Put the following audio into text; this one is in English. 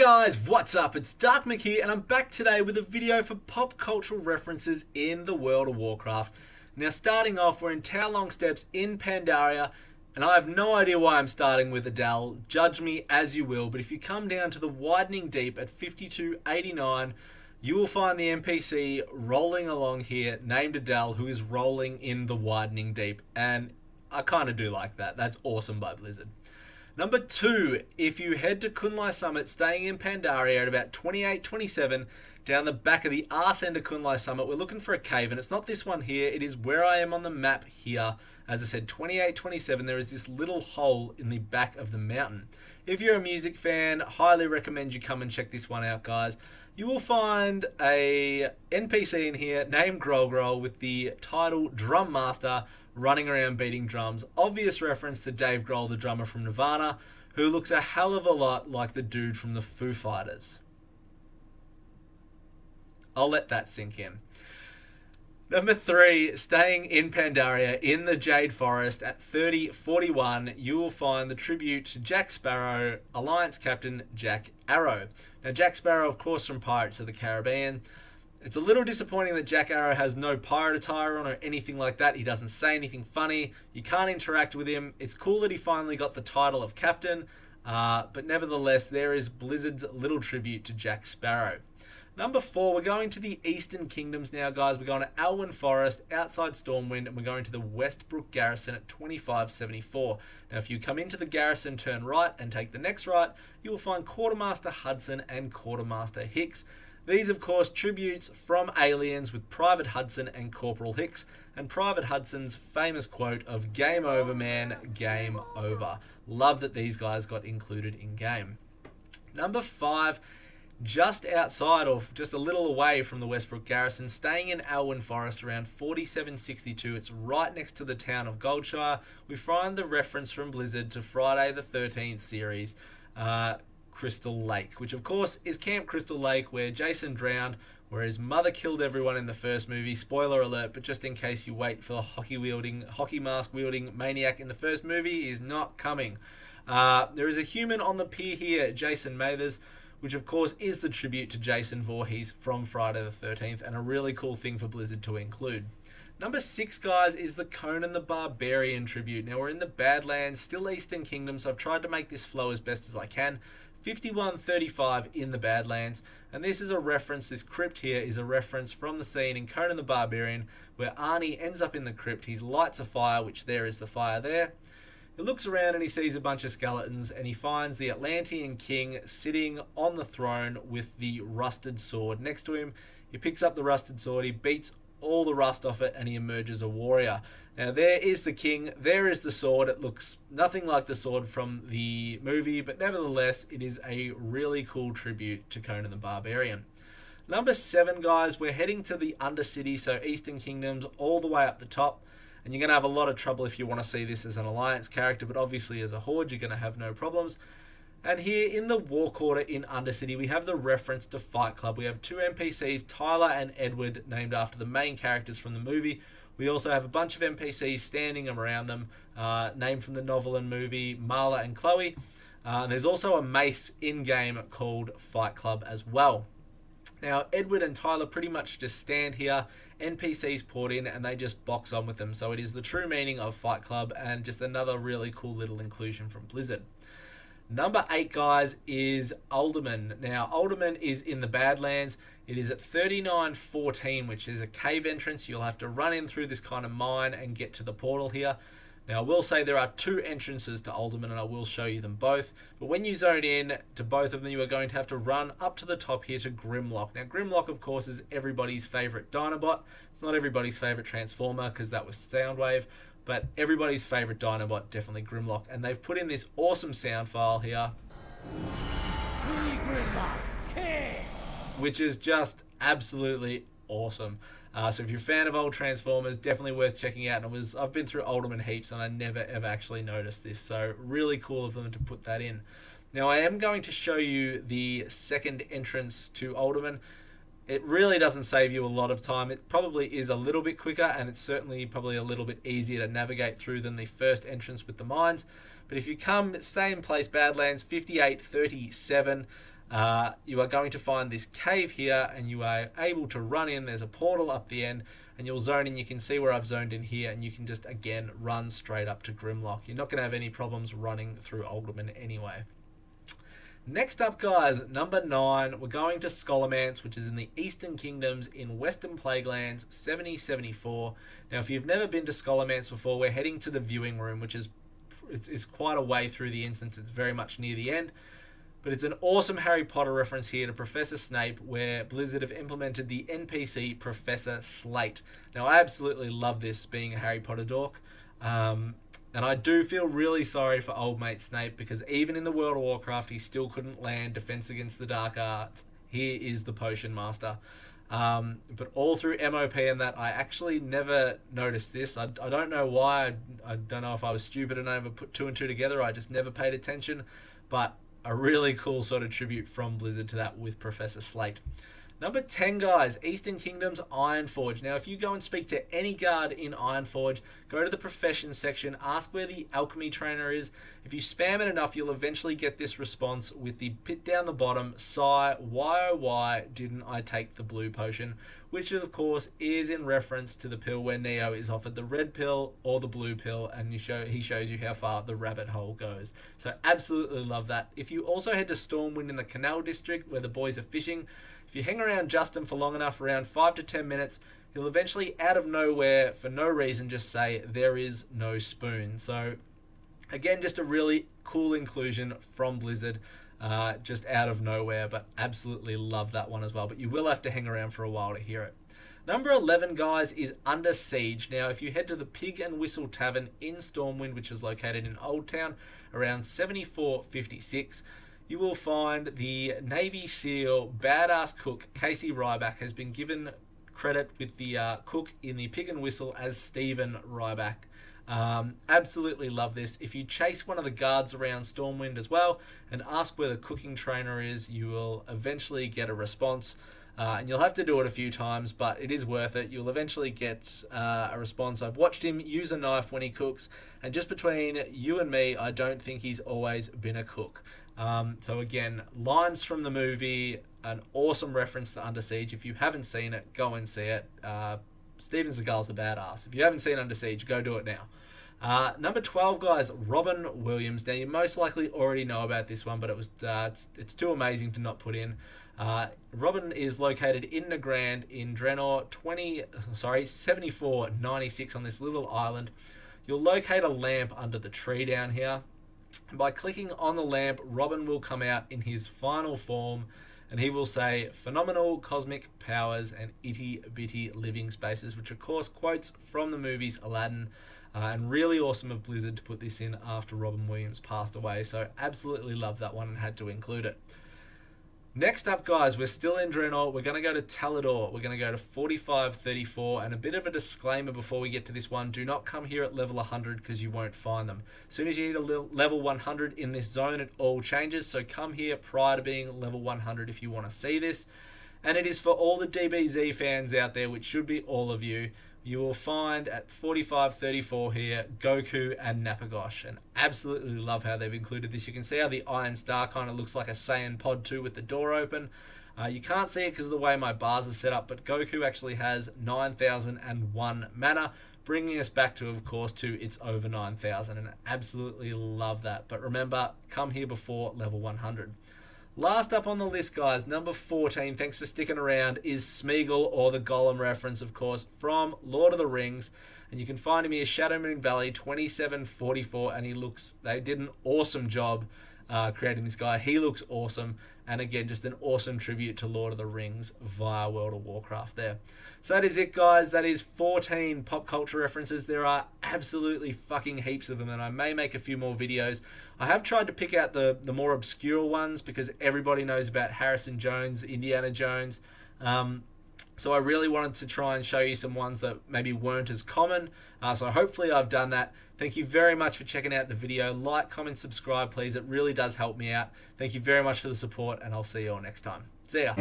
Guys, what's up? It's Dark here and I'm back today with a video for pop cultural references in the world of Warcraft. Now starting off, we're in Tower Long Steps in Pandaria, and I have no idea why I'm starting with Adele. Judge me as you will, but if you come down to the Widening Deep at 5289, you will find the NPC rolling along here named Adele, who is rolling in the Widening Deep, and I kind of do like that. That's awesome by Blizzard. Number 2, if you head to Kunlai Summit, staying in Pandaria at about 2827, down the back of the arse end of Kunlai Summit, we're looking for a cave, and it's not this one here, it is where I am on the map here. As I said, 2827, there is this little hole in the back of the mountain. If you're a music fan, highly recommend you come and check this one out, guys. You will find a NPC in here named Grohl with the title Drum Master, running around beating drums. Obvious reference to Dave Grohl, the drummer from Nirvana, who looks a hell of a lot like the dude from the Foo Fighters. I'll let that sink in. Number 3, staying in Pandaria in the Jade Forest at 3041, you will find the tribute to Jack Sparrow, Alliance Captain Jack Arrow. Now Jack Sparrow, of course, from Pirates of the Caribbean. It's a little disappointing that Jack Arrow has no pirate attire on or anything like that. He doesn't say anything funny. You can't interact with him. It's cool that he finally got the title of captain, but nevertheless, there is Blizzard's little tribute to Jack Sparrow. Number 4, we're going to the Eastern Kingdoms now, guys. We're going to Alwyn Forest, outside Stormwind, and we're going to the Westbrook Garrison at 2574. Now, if you come into the garrison, turn right, and take the next right, you will find Quartermaster Hudson and Quartermaster Hicks. These, of course, tributes from Aliens with Private Hudson and Corporal Hicks, and Private Hudson's famous quote of "Game over, man, game over." Love that these guys got included in game. Number 5, just outside or just a little away from the Westbrook Garrison, staying in Alwyn Forest around 4762. It's right next to the town of Goldshire. We find the reference from Blizzard to Friday the 13th series, Crystal Lake, which of course is Camp Crystal Lake, where Jason drowned, where his mother killed everyone in the first movie. Spoiler alert, but just in case you wait for the hockey mask wielding maniac in the first movie, he is not coming. There is a human on the pier here, Jason Mathers, which of course is the tribute to Jason Voorhees from Friday the 13th, and a really cool thing for Blizzard to include. Number 6, guys, is the Conan the Barbarian tribute. Now, we're in the Badlands, still Eastern Kingdom, so I've tried to make this flow as best as I can. 5135 in the Badlands, and this is a reference, this crypt here is a reference from the scene in Conan the Barbarian where Arnie ends up in the crypt. He lights a fire, which there is the fire there. He looks around and he sees a bunch of skeletons, and he finds the Atlantean king sitting on the throne with the rusted sword next to him. He picks up the rusted sword, he beats all the rust off it, and he emerges a warrior. Now there is the king, there is the sword. It looks nothing like the sword from the movie, but nevertheless it is a really cool tribute to Conan the Barbarian. Number 7, guys, we're heading to the Undercity, so Eastern Kingdoms all the way up the top, and you're going to have a lot of trouble if you want to see this as an Alliance character, but obviously as a Horde you're going to have no problems. And here in the War Quarter in Undercity, we have the reference to Fight Club. We have 2 NPCs, Tyler and Edward, named after the main characters from the movie. We also have a bunch of NPCs standing around them, named from the novel and movie, Marla and Chloe. There's also a mace in-game called Fight Club as well. Now, Edward and Tyler pretty much just stand here, NPCs port in, and they just box on with them. So it is the true meaning of Fight Club, and just another really cool little inclusion from Blizzard. Number 8, guys, is Alderman. Now, Alderman is in the Badlands. It is at 3914, which is a cave entrance. You'll have to run in through this kind of mine and get to the portal here. Now, I will say there are 2 entrances to Alderman, and I will show you them both. But when you zone in to both of them, you are going to have to run up to the top here to Grimlock. Now, Grimlock, of course, is everybody's favorite Dinobot. It's not everybody's favorite Transformer, because that was Soundwave. But everybody's favorite Dinobot, definitely Grimlock. And they've put in this awesome sound file here, which is just absolutely awesome. So if you're a fan of old Transformers, definitely worth checking out. And I've been through Alderman heaps, and I never ever actually noticed this. So really cool of them to put that in. Now I am going to show you the second entrance to Alderman. It really doesn't save you a lot of time. It probably is a little bit quicker, and it's certainly probably a little bit easier to navigate through than the first entrance with the mines. But if you come, stay in place, Badlands, 5837, you are going to find this cave here, and you are able to run in. There's a portal up the end, and you'll zone in. You can see where I've zoned in here, and you can just, again, run straight up to Grimlock. You're not going to have any problems running through Alderman anyway. Next up, guys, number 9, we're going to Scholomance, which is in the Eastern Kingdoms in Western Plaguelands, 7074. Now, if you've never been to Scholomance before, we're heading to the viewing room, which is it's quite a way through the instance. It's very much near the end. But it's an awesome Harry Potter reference here to Professor Snape, where Blizzard have implemented the NPC Professor Slate. Now, I absolutely love this, being a Harry Potter dork. And I do feel really sorry for old mate Snape, because even in the World of Warcraft, he still couldn't land Defense Against the Dark Arts. He is the Potion Master. But all through MOP and that, I actually never noticed this. I don't know why. I don't know if I was stupid and never put 2 and 2 together. I just never paid attention. But a really cool sort of tribute from Blizzard to that with Professor Slate. Number 10, guys, Eastern Kingdoms, Ironforge. Now, if you go and speak to any guard in Ironforge, go to the professions section, ask where the alchemy trainer is. If you spam it enough, you'll eventually get this response with the bit down the bottom, sigh, why oh why didn't I take the blue potion? Which, of course, is in reference to the pill where Neo is offered the red pill or the blue pill, and he shows you how far the rabbit hole goes. So absolutely love that. If you also head to Stormwind in the Canal District, where the boys are fishing, if you hang around Justin for long enough, around 5 to 10 minutes, he'll eventually, out of nowhere, for no reason, just say, there is no spoon. So, again, just a really cool inclusion from Blizzard, just out of nowhere, but absolutely love that one as well. But you will have to hang around for a while to hear it. Number 11, guys, is Under Siege. Now, if you head to the Pig and Whistle Tavern in Stormwind, which is located in Old Town, around 7456, you will find the Navy SEAL badass cook Casey Ryback has been given credit with the cook in the Pig and Whistle as Stephen Ryback. Absolutely love this. If you chase one of the guards around Stormwind as well and ask where the cooking trainer is, you will eventually get a response. And you'll have to do it a few times, but it is worth it. You'll eventually get a response. I've watched him use a knife when he cooks, and just between you and me, I don't think he's always been a cook. So again, lines from the movie, an awesome reference to Under Siege. If you haven't seen it, go and see it. Steven Seagal's a badass. If you haven't seen Under Siege, go do it now. Number 12, guys, Robin Williams. Now, you most likely already know about this one, but it was it's too amazing to not put in. Robin is located in Nagrand in Draenor, 7496 on this little island. You'll locate a lamp under the tree down here. By clicking on the lamp, Robin will come out in his final form, and he will say, phenomenal cosmic powers and itty-bitty living spaces, which of course quotes from the movies Aladdin, and really awesome of Blizzard to put this in after Robin Williams passed away. So absolutely love that one and had to include it. Next up, guys, we're still in Draenor. We're going to go to Talador. We're going to go to 4534. And a bit of a disclaimer before we get to this one. Do not come here at level 100 because you won't find them. As soon as you hit a level 100 in this zone, it all changes. So come here prior to being level 100 if you want to see this. And it is for all the DBZ fans out there, which should be all of you. You will find at 4534 here, Goku and Napagosh. And absolutely love how they've included this. You can see how the Iron Star kind of looks like a Saiyan Pod 2 with the door open. You can't see it because of the way my bars are set up, but Goku actually has 9,001 mana, bringing us back to, of course, to it's over 9,000. And absolutely love that. But remember, come here before level 100. Last up on the list, guys, number 14, thanks for sticking around, is Smeagol, or the Gollum reference, of course, from Lord of the Rings. And you can find him here, Shadowmoon Valley, 2744, and they did an awesome job creating this guy. He looks awesome, and again, just an awesome tribute to Lord of the Rings via World of Warcraft there. So that is it, guys. That is 14 pop culture references. There are absolutely fucking heaps of them, and I may make a few more videos. I have tried to pick out the more obscure ones because everybody knows about Harrison Jones, Indiana Jones. So I really wanted to try and show you some ones that maybe weren't as common. So hopefully I've done that. Thank you very much for checking out the video. Like, comment, subscribe, please. It really does help me out. Thank you very much for the support, and I'll see you all next time. See ya.